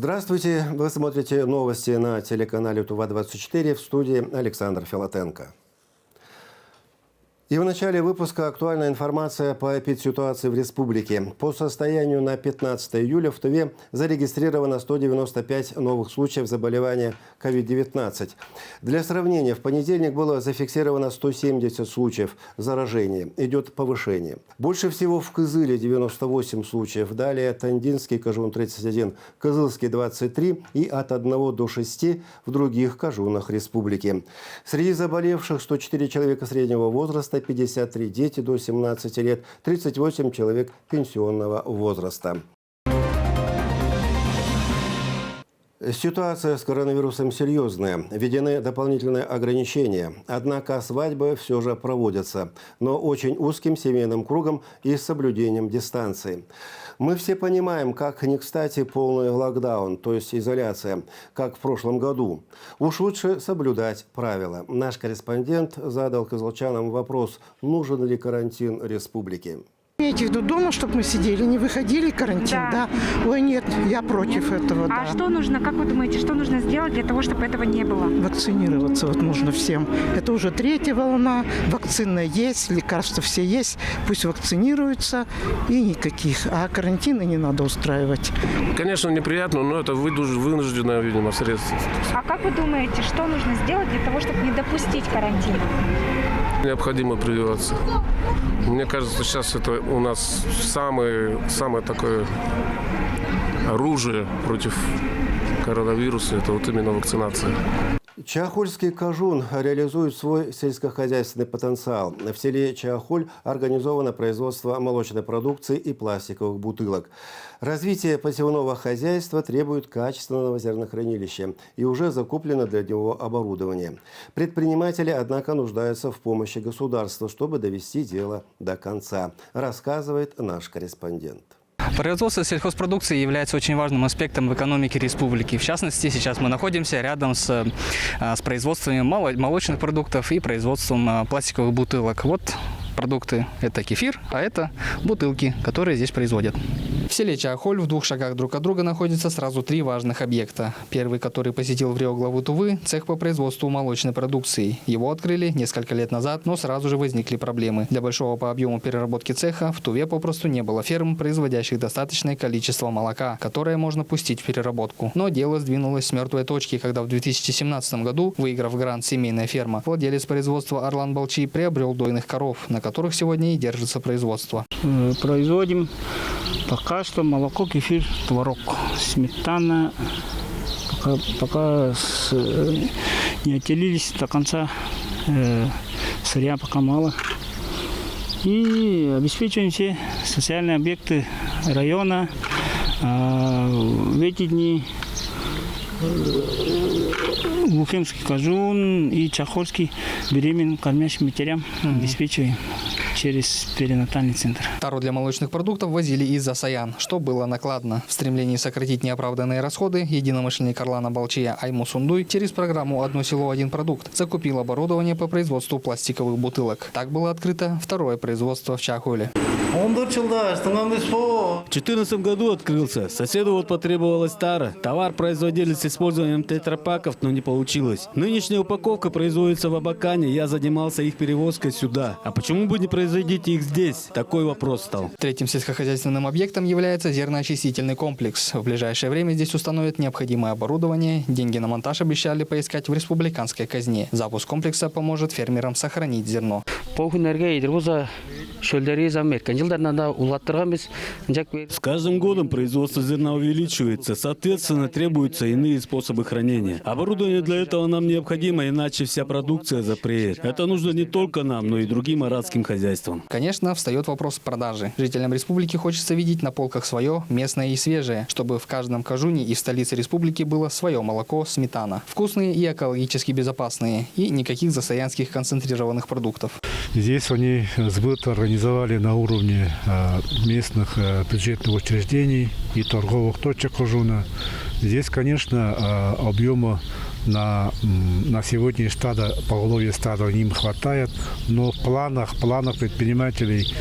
Здравствуйте! Вы смотрите новости на телеканале ТУВА-24, в студии Александр Филатенко. И в начале выпуска актуальная информация по эпидситуации в республике. По состоянию на 15 июля в Туве зарегистрировано 195 новых случаев заболевания COVID-19. Для сравнения, в понедельник было зафиксировано 170 случаев заражения. Идет повышение. Больше всего в Кызыле 98 случаев. Далее Тандинский, Кажун 31, Кызылский 23 и от 1 до 6 в других кажунах республики. Среди заболевших 104 человека среднего возраста, 53 дети до 17 лет, 38 человек пенсионного возраста. Ситуация с коронавирусом серьезная. Введены дополнительные ограничения. Однако свадьбы все же проводятся, но очень узким семейным кругом и с соблюдением дистанции. Мы все понимаем, как не кстати полный локдаун, то есть изоляция, как в прошлом году. Уж лучше соблюдать правила. Наш корреспондент задал кызылчанам вопрос, нужен ли карантин республике. Имейте в виду дома, чтобы мы сидели, не выходили, карантин, да? Ой, нет, я против этого, да. А что нужно, как вы думаете, что нужно сделать для того, чтобы этого не было? Вакцинироваться вот нужно всем. Это уже 3-я волна, вакцина есть, лекарства все есть, пусть вакцинируются и никаких. А карантины не надо устраивать. Конечно, неприятно, но это вынужденное, видимо, средство. А как вы думаете, что нужно сделать для того, чтобы не допустить карантина? Необходимо прививаться. Мне кажется, сейчас это у нас самое такое оружие против коронавируса, это вот именно вакцинация. Чахольский Кажун реализует свой сельскохозяйственный потенциал. В селе Чахоль организовано производство молочной продукции и пластиковых бутылок. Развитие посевного хозяйства требует качественного зернохранилища и уже закуплено для него оборудование. Предприниматели, однако, нуждаются в помощи государства, чтобы довести дело до конца, рассказывает наш корреспондент. Производство сельхозпродукции является очень важным аспектом в экономике республики. В частности, сейчас мы находимся рядом с производством молочных продуктов и производством пластиковых бутылок. Вот продукты – это кефир, а это бутылки, которые здесь производят. В селе Чахоль в 2 шагах друг от друга находятся сразу 3 важных объекта. Первый, который посетил в Рио главу Тувы – цех по производству молочной продукции. Его открыли несколько лет назад, но сразу же возникли проблемы. Для большого по объему переработки цеха в Туве попросту не было ферм, производящих достаточное количество молока, которое можно пустить в переработку. Но дело сдвинулось с мертвой точки, когда в 2017 году, выиграв грант «Семейная ферма», владелец производства Орлан Балчи приобрел дойных коров, на которых сегодня и держится производство. Производим пока что молоко, кефир, творог, сметана. Пока не отделились до конца, сырья пока мало. И обеспечиваем все социальные объекты района. В эти дни Лукемский Кажун и Чахольский беременным кормящим матерям обеспечиваем через перинатальный центр. Тару для молочных продуктов возили из-за Саян, что было накладно. В стремлении сократить неоправданные расходы единомышленник Орлана Балчия Айму Сундуй через программу «Одно село, один продукт» закупил оборудование по производству пластиковых бутылок. Так было открыто второе производство в Чахоле. В 2014 году открылся. Соседу вот потребовалась тара. Товар производили с использованием тетрапаков, но не получилось. Нынешняя упаковка производится в Абакане. Я занимался их перевозкой сюда. А почему бы не производить их здесь? Такой вопрос стал. Третьим сельскохозяйственным объектом является зерноочистительный комплекс. В ближайшее время здесь установят необходимое оборудование. Деньги на монтаж обещали поискать в республиканской казне. Запуск комплекса поможет фермерам сохранить зерно. С каждым годом производство зерна увеличивается, соответственно, требуются иные способы хранения. Оборудование для этого нам необходимо, иначе вся продукция запреет. Это нужно не только нам, но и другим арадским хозяйствам. Конечно, встает вопрос продажи. Жителям республики хочется видеть на полках свое, местное и свежее, чтобы в каждом кажуне и в столице республики было свое молоко, сметана. Вкусные и экологически безопасные. И никаких засаянских концентрированных продуктов. Здесь они сбыт организовали на уровне местных бюджетных учреждений и торговых точек Кажуна. Здесь, конечно, объема на сегодня поголовье стада им хватает, но в планах предпринимателей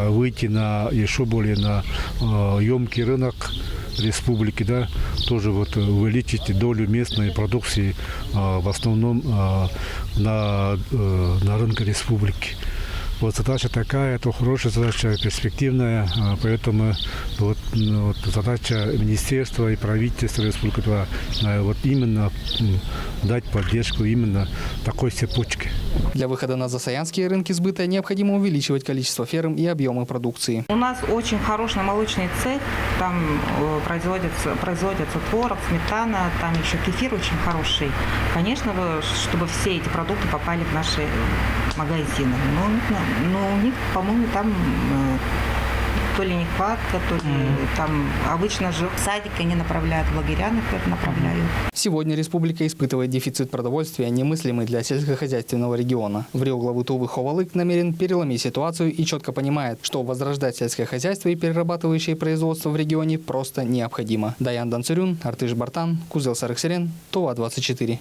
выйти на еще более на емкий рынок республики, да, тоже вот увеличить долю местной продукции в основном на рынке республики. Вот задача такая, это хорошая задача, перспективная, поэтому вот задача министерства и правительства Республики Тыва вот именно дать поддержку именно такой цепочке. Для выхода на засаянские рынки сбыта необходимо увеличивать количество ферм и объемы продукции. У нас очень хороший молочный цех, там производятся творог, сметана, там еще кефир очень хороший. Конечно, чтобы все эти продукты попали в наши магазины. Но у них, по-моему, там то ли нехватка, то ли там обычно же в садик они направляют, в лагеря, например, направляют. Сегодня республика испытывает дефицит продовольствия, немыслимый для сельскохозяйственного региона. В Рио главы Тувы Ховалык намерен переломить ситуацию и четко понимает, что возрождать сельское хозяйство и перерабатывающее производство в регионе просто необходимо. Даян Данцурюн, Артыш Бартан, Кузел Сарыксерен, Тува-24.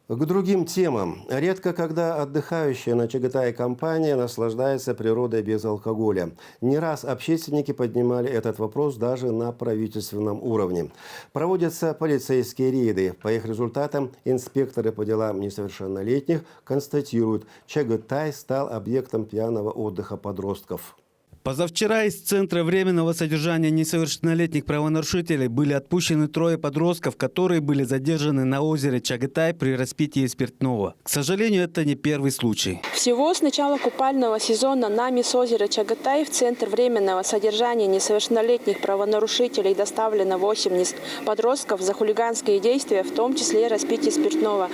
К другим темам. Редко когда отдыхающая на Чагатае компания наслаждается природой без алкоголя. Не раз общественники поднимали этот вопрос даже на правительственном уровне. Проводятся полицейские рейды. По их результатам инспекторы по делам несовершеннолетних констатируют, Чагатай стал объектом пьяного отдыха подростков. Позавчера из Центра временного содержания несовершеннолетних правонарушителей были отпущены 3 подростков, которые были задержаны на озере Чагатай при распитии спиртного. К сожалению, это не первый случай. Всего с начала купального сезона нами с озера Чагатай в Центр временного содержания несовершеннолетних правонарушителей доставлено 8 подростков за хулиганские действия, в том числе распитие спиртного.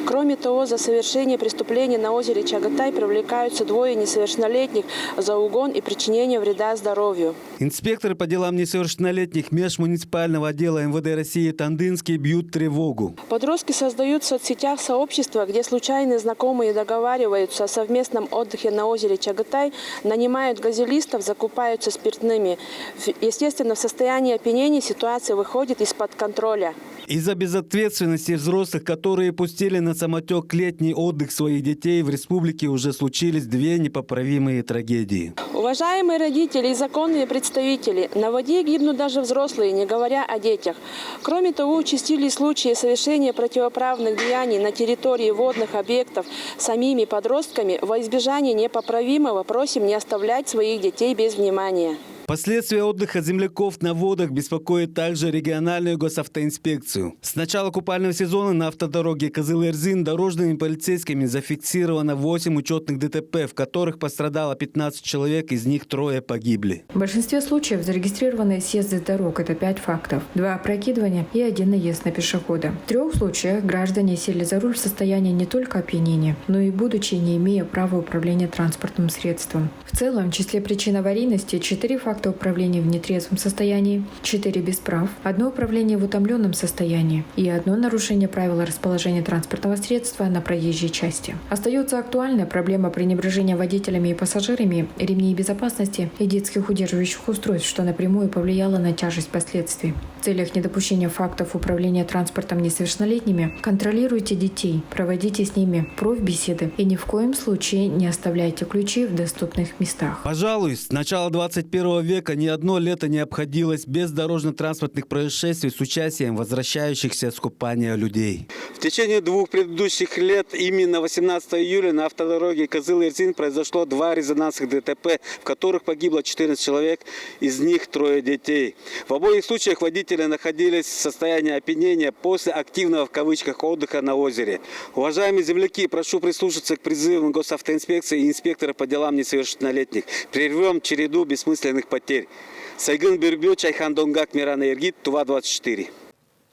Кроме того, за совершение преступлений на озере Чагатай привлекаются 2 несовершеннолетних за угон и причинение вреда здоровью. Инспекторы по делам несовершеннолетних межмуниципального отдела МВД России Тандынский бьют тревогу. Подростки создают в соцсетях сообщества, где случайные знакомые договариваются о совместном отдыхе на озере Чагатай, нанимают газелистов, закупаются спиртными. Естественно, в состоянии опьянения ситуация выходит из-под контроля. Из-за безответственности взрослых, которые пустили на самотек летний отдых своих детей, в республике уже случились 2 непоправимые трагедии. Уважаемые родители и законные представители, на воде гибнут даже взрослые, не говоря о детях. Кроме того, участились случаи совершения противоправных деяний на территории водных объектов самими подростками. Во избежание непоправимого просим не оставлять своих детей без внимания. Последствия отдыха земляков на водах беспокоят также региональную госавтоинспекцию. С начала купального сезона на автодороге Кызыл-Эрзин дорожными полицейскими зафиксировано 8 учетных ДТП, в которых пострадало 15 человек, из них 3 погибли. В большинстве случаев зарегистрированы съезды с дорог. Это 5 фактов. 2 опрокидывания и 1 наезд на пешехода. В 3 случаях граждане сели за руль в состоянии не только опьянения, но и будучи не имея права управления транспортным средством. В целом, в числе причин аварийности 4 факта управления в нетрезвом состоянии, 4 без прав, 1 управление в утомленном состоянии и 1 нарушение правил расположения транспортного средства на проезжей части. Остается актуальная проблема пренебрежения водителями и пассажирами ремней безопасности и детских удерживающих устройств, что напрямую повлияло на тяжесть последствий. В целях недопущения фактов управления транспортом несовершеннолетними контролируйте детей, проводите с ними профбеседы и ни в коем случае не оставляйте ключи в доступных местах. Пожалуй, с начала 21 века ни одно лето не обходилось без дорожно-транспортных происшествий с участием возвращающихся с купания людей. В течение 2 предыдущих лет, именно 18 июля, на автодороге Кызыл-Эрзин произошло 2 резонансных ДТП, в которых погибло 14 человек, из них 3 детей. В обоих случаях водители находились в состоянии опьянения после активного в кавычках отдыха на озере. Уважаемые земляки, прошу прислушаться к призывам госавтоинспекции и инспектора по делам несовершеннолетних. Прервем череду бессмысленных потерь. Сайгын Бирбю, Чайхан Донгак, Мирана Иргит, Тува-24.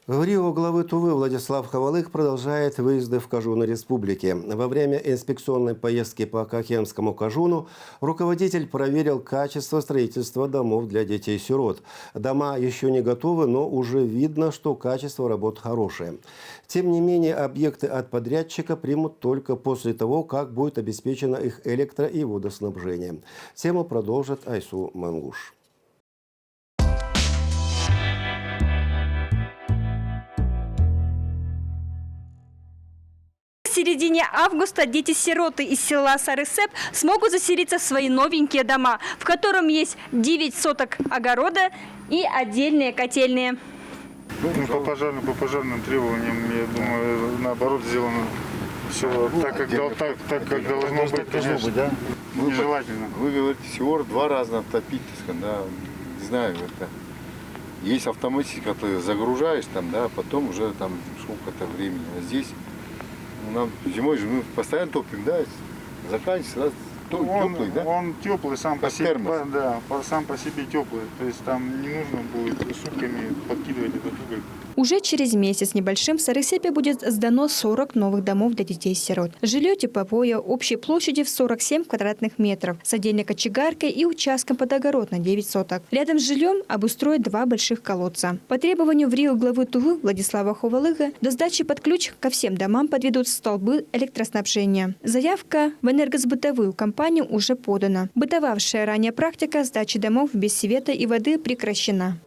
В Рио главы Тувы Владислав Ховалык продолжает выезды в Кажуны республики. Во время инспекционной поездки по Кахемскому Кажуну руководитель проверил качество строительства домов для детей-сирот. Дома еще не готовы, но уже видно, что качество работ хорошее. Тем не менее, объекты от подрядчика примут только после того, как будет обеспечено их электро- и водоснабжение. Тему продолжит Айсу Мангуш. середине августа дети-сироты из села Сарысеп смогут заселиться в свои новенькие дома, в котором есть 9 соток огорода и отдельные котельные. Ну, по пожарным требованиям, я думаю, наоборот сделано все так, как должно быть, конечно. Да? Нежелательно. Вы говорите, всего 2 раза топить, да, не знаю, это. Есть автоматика, когда ты загружаешь там, да, потом уже там сколько-то времени. А здесь нам зимой же мы постоянно топим, да, заканчивается, теплый, да? Он теплый сам по себе, да, сам по себе теплый. То есть там не нужно будет сутками подкидывать этот уголь. Уже через месяц небольшим в Сарысепе будет сдано 40 новых домов для детей-сирот. Жилье типовое общей площадью в 47 квадратных метров с отдельной кочегаркой и участком под огород на 9 соток. Рядом с жильем обустроят 2 больших колодца. По требованию в Рио главы Тувы Владислава Ховалыга до сдачи под ключ ко всем домам подведут столбы электроснабжения. Заявка в энергосбытовую компанию уже подана. Бытовавшая ранее практика сдачи домов без света и воды прекращена.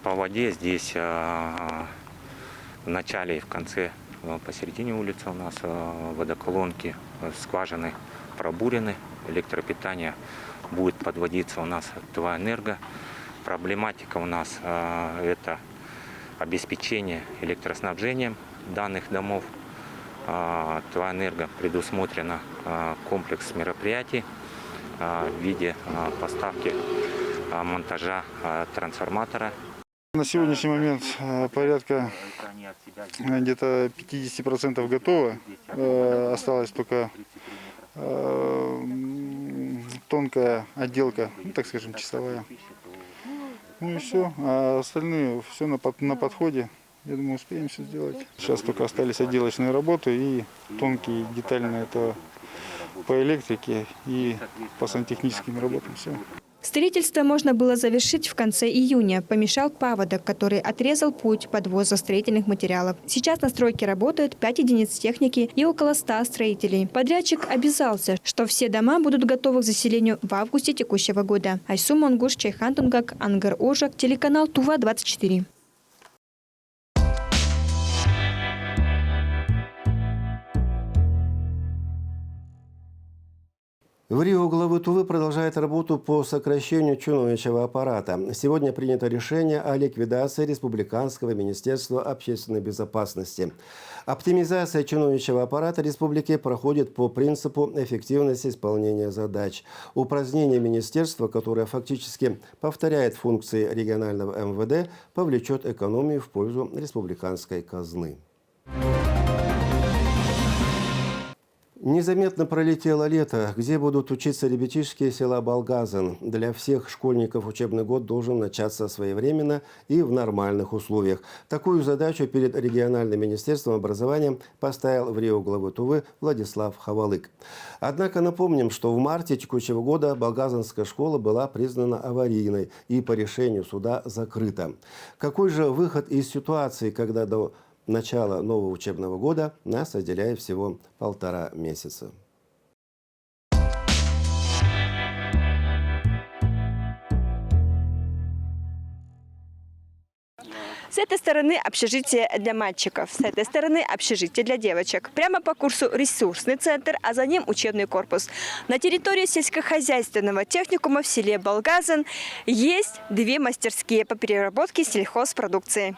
По воде здесь в начале и в конце, посередине улицы у нас водоколонки, скважины пробурены, электропитание будет подводиться у нас от ТВА-Энерго. Проблематика у нас это обеспечение электроснабжением данных домов. ТВА-Энерго предусмотрено комплекс мероприятий в виде поставки монтажа трансформатора. На сегодняшний момент порядка где-то 50% готово. Осталась только тонкая отделка, ну, так скажем, чистовая. Ну и все. А остальные все на подходе. Я думаю, успеем все сделать. Сейчас только остались отделочные работы и тонкие, детальные, это по электрике и по сантехническим работам. Все. Строительство можно было завершить в конце июня. Помешал паводок, который отрезал путь подвоза строительных материалов. Сейчас на стройке работают 5 единиц техники и около 100 строителей. Подрядчик обязался, что все дома будут готовы к заселению в августе текущего года. Айсу Монгуш, Чайхан Тунгак, Ангар Ожак, телеканал Тува-24. В Рио главы Тувы продолжает работу по сокращению чиновничьего аппарата. Сегодня принято решение о ликвидации Республиканского министерства общественной безопасности. Оптимизация чиновничьего аппарата республики проходит по принципу эффективности исполнения задач. Упразднение министерства, которое фактически повторяет функции регионального МВД, повлечет экономию в пользу республиканской казны. Незаметно пролетело лето, где будут учиться ребятишки села Балгазин. Для всех школьников учебный год должен начаться своевременно и в нормальных условиях. Такую задачу перед региональным министерством образования поставил в Рио главы Тувы Владислав Ховалык. Однако напомним, что в марте текущего года Балгазинская школа была признана аварийной и по решению суда закрыта. Какой же выход из ситуации, когда до начала нового учебного года нас отделяет всего 1,5 месяца? С этой стороны общежитие для мальчиков, с этой стороны общежитие для девочек. Прямо по курсу ресурсный центр, а за ним учебный корпус. На территории сельскохозяйственного техникума в селе Балгазин есть 2 мастерские по переработке сельхозпродукции.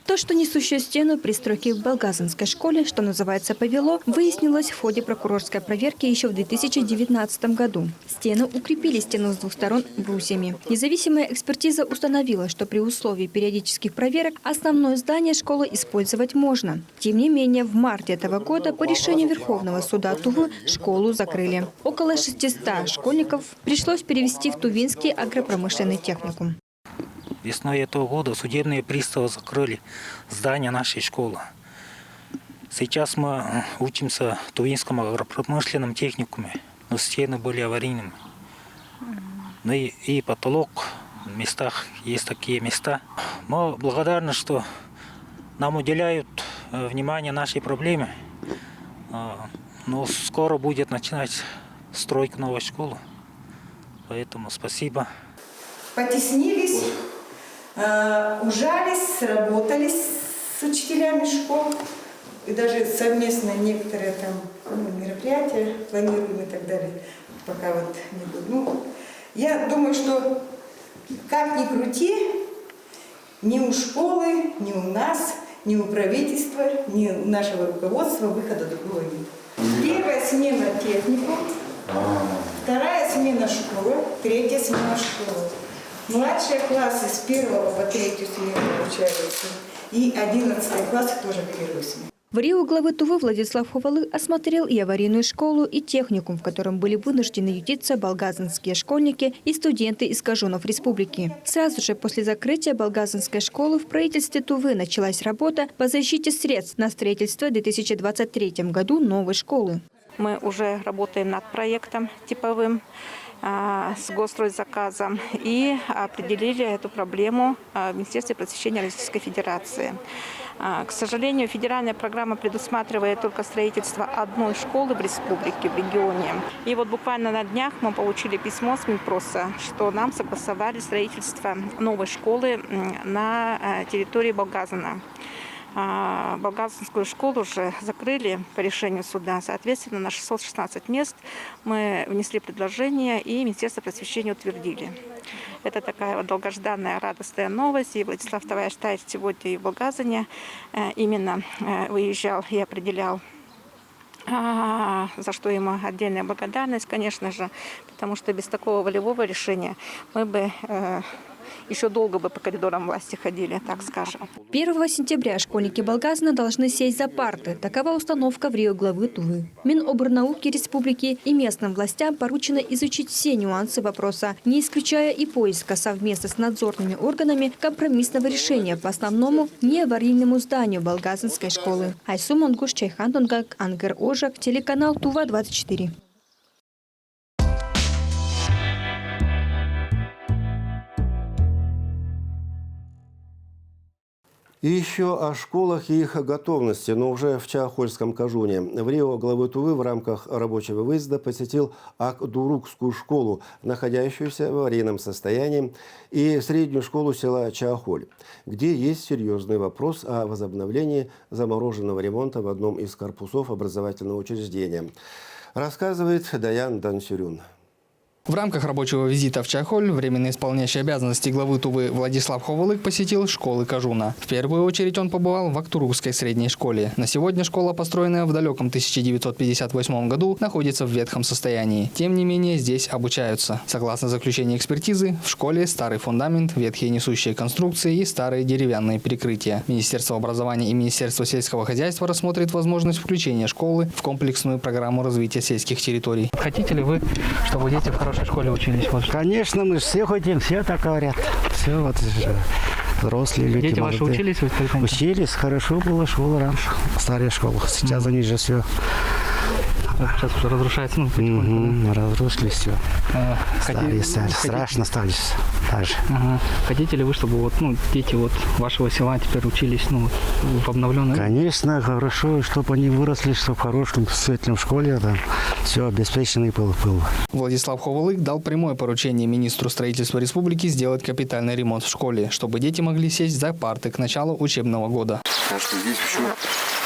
То, что несущую стену при стройке в Балгазинской школе, что называется, повело, выяснилось в ходе прокурорской проверки еще в 2019 году. Стены укрепили стену с 2 сторон брусьями. Независимая экспертиза установила, что при условии периодических проверок основное здание школы использовать можно. Тем не менее, в марте этого года по решению Верховного суда Тувы школу закрыли. Около 600 школьников пришлось перевести в Тувинский агропромышленный техникум. Весной этого года судебные приставы закрыли здание нашей школы. Сейчас мы учимся в Тувинском агропромышленном техникуме, но стены были аварийными. Ну и потолок, в местах есть такие места. Мы благодарны, что нам уделяют внимание нашей проблеме. Но скоро будет начинать стройка новой школы. Поэтому спасибо. Потеснились, ужались, сработались с учителями школ. И даже совместно некоторые там мероприятия планируем и так далее. Пока вот не буду. Ну, я думаю, что как ни крути, ни у школы, ни у нас, ни у правительства, ни у нашего руководства выхода другого нет. Первая смена техникум, вторая смена школы, третья смена школы. Младшие классы с 1 по 3 смену обучаются, и 11 классы тоже первую смену. В Рио главы Тувы Владислав Ховалык осмотрел и аварийную школу, и техникум, в котором были вынуждены ютиться болгазанские школьники и студенты из Кажунов республики. Сразу же после закрытия болгазанской школы в правительстве Тувы началась работа по защите средств на строительство в 2023 году новой школы. Мы уже работаем над проектом типовым с госстройзаказом и определили эту проблему в Министерстве просвещения Российской Федерации. К сожалению, федеральная программа предусматривает только строительство одной школы в республике, в регионе. И вот буквально на днях мы получили письмо с Минпроса, что нам согласовали строительство новой школы на территории Болгазана. Болгазанскую школу уже закрыли по решению суда. Соответственно, на 616 мест мы внесли предложение, и Министерство просвещения утвердили. Это такая вот долгожданная, радостная новость. И Владислав Тавайштайт сегодня и в Болгазане именно выезжал и определял, за что ему отдельная благодарность, конечно же, потому что без такого волевого решения мы бы еще долго бы по коридорам власти ходили, так скажем. 1 сентября школьники Болгазана должны сесть за парты. Такова установка в Рио главы Тувы. Минобрнауки республики и местным властям поручено изучить все нюансы вопроса, не исключая и поиска совместно с надзорными органами компромиссного решения по основному неаварийному зданию Болгазанской школы. Айсу Монгуш, Чайхан Донгак, Ангер Ожак, телеканал Тува-24. И еще о школах и их готовности, но уже в Чаохольском Кажуне. В Рио главы Тувы в рамках рабочего выезда посетил Ак-Дурукскую школу, находящуюся в аварийном состоянии, и среднюю школу села Чаохоль, где есть серьезный вопрос о возобновлении замороженного ремонта в одном из корпусов образовательного учреждения. Рассказывает Даян Дансюрюн. В рамках рабочего визита в Чаохоль временно исполняющий обязанности главы Тувы Владислав Ховалык посетил школы Кажуна. В первую очередь он побывал в Актурукской средней школе. На сегодня школа, построенная в далеком 1958 году, находится в ветхом состоянии. Тем не менее, здесь обучаются. Согласно заключению экспертизы, в школе старый фундамент, ветхие несущие конструкции и старые деревянные перекрытия. Министерство образования и Министерство сельского хозяйства рассмотрит возможность включения школы в комплексную программу развития сельских территорий. Хотите ли вы, чтобы дети в хорошей школе учились? Конечно, мы же все хотим, все так говорят. Все вот взрослые люди. Дети ваши учились? Учились, хорошо была школа раньше, старая школа. Сейчас они же все. Сейчас уже разрушается, ну, потихоньку, да? Разрушили все. Старые стали. Страшно стали даже. Хотите ли вы, чтобы вот, ну, дети вот вашего села теперь учились, ну, в обновленной? Конечно, хорошо, чтобы они выросли, чтобы в хорошем, светлом школе, там все обеспеченный был. Владислав Ховалык дал прямое поручение министру строительства республики сделать капитальный ремонт в школе, чтобы дети могли сесть за парты к началу учебного года. Так что здесь еще,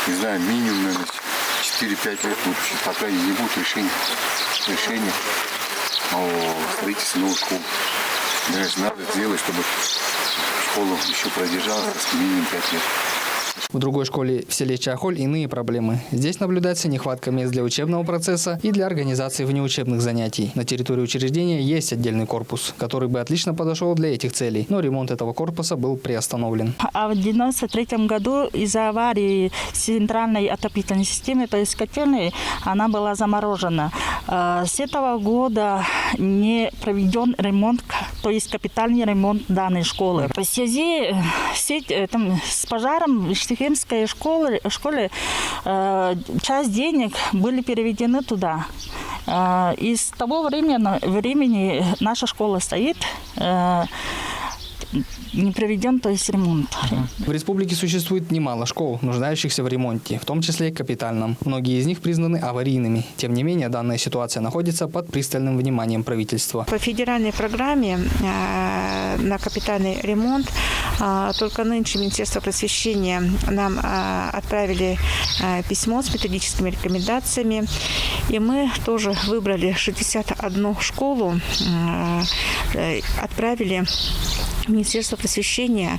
не знаю, минимум, наверное, 4-5 лет пока и не будет решения о строительстве новой школы. Надо сделать, чтобы школа еще продержалась минимум 5 лет. В другой школе в селе Чаохоль иные проблемы. Здесь наблюдается нехватка мест для учебного процесса и для организации внеучебных занятий. На территории учреждения есть отдельный корпус, который бы отлично подошел для этих целей, но ремонт этого корпуса был приостановлен. А в 1993 году из-за аварии центральной отопительной системы, то есть котельной, она была заморожена. С этого года не проведен ремонт, то есть капитальный ремонт данной школы. В связи с пожаром в Штихемской школе часть денег были переведены туда. И с того времени наша школа стоит. не проведен, то есть ремонт. В республике существует немало школ, нуждающихся в ремонте, в том числе и капитальном. Многие из них признаны аварийными. Тем не менее, данная ситуация находится под пристальным вниманием правительства. По федеральной программе на капитальный ремонт только нынче Министерство просвещения нам отправили письмо с методическими рекомендациями. И мы тоже выбрали 61 школу, отправили Министерство просвещения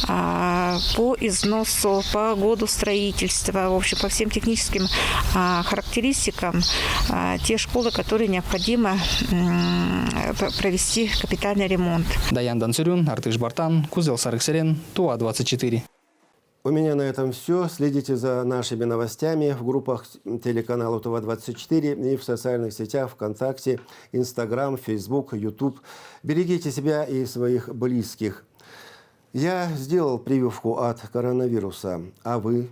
по износу, по году строительства, в общем, по всем техническим характеристикам те школы, которые необходимо провести капитальный ремонт. Даян Дансюрюн, Артыш Бартан, Кузел Сарыксерен, ТУА-24. У меня на этом все. Следите за нашими новостями в группах телеканала ТУА-24 и в социальных сетях ВКонтакте, Инстаграм, Фейсбук, Ютуб. Берегите себя и своих близких. Я сделал прививку от коронавируса. А вы?